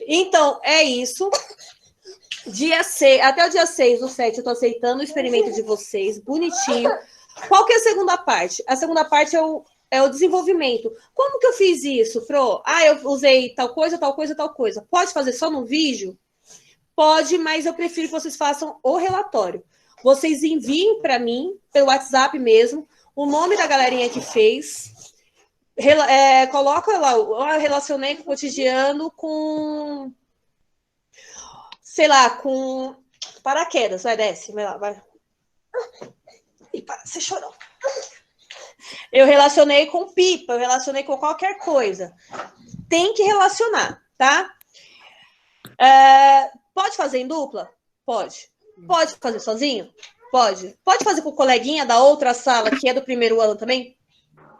A: Então, é isso. Até o dia 6 do 7, eu tô aceitando o experimento de vocês, bonitinho. Qual que é a segunda parte? A segunda parte é o desenvolvimento. Como que eu fiz isso, Fro? Eu usei tal coisa, tal coisa, tal coisa. Pode fazer só no vídeo? Pode, mas eu prefiro que vocês façam o relatório. Vocês enviem para mim, pelo WhatsApp mesmo, o nome da galerinha que fez. Coloca lá, eu relacionei com o cotidiano com... Sei lá, com paraquedas. Vai, desce, vai lá, vai. Ih, para, você chorou. Eu relacionei com pipa, eu relacionei com qualquer coisa. Tem que relacionar, tá? Pode fazer em dupla? Pode. Pode fazer sozinho? Pode. Pode fazer com o coleguinha da outra sala, que é do primeiro ano também?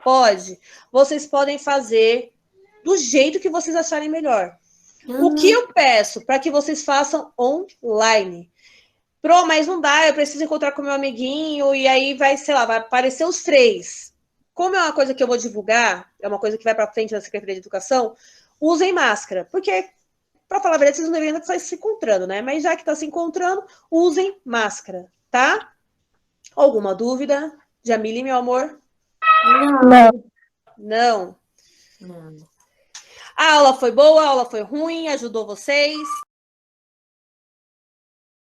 A: Pode. Vocês podem fazer do jeito que vocês acharem melhor. O que eu peço para que vocês façam online? Pro, mas não dá, eu preciso encontrar com meu amiguinho e aí vai, sei lá, vai aparecer os 3. Como é uma coisa que eu vou divulgar, é uma coisa que vai para frente da Secretaria de Educação, usem máscara, porque, para falar a verdade, vocês não deveriam estar se encontrando, né? Mas já que está se encontrando, usem máscara, tá? Alguma dúvida? Jamile, meu amor? Não. A aula foi boa, a aula foi ruim, ajudou vocês?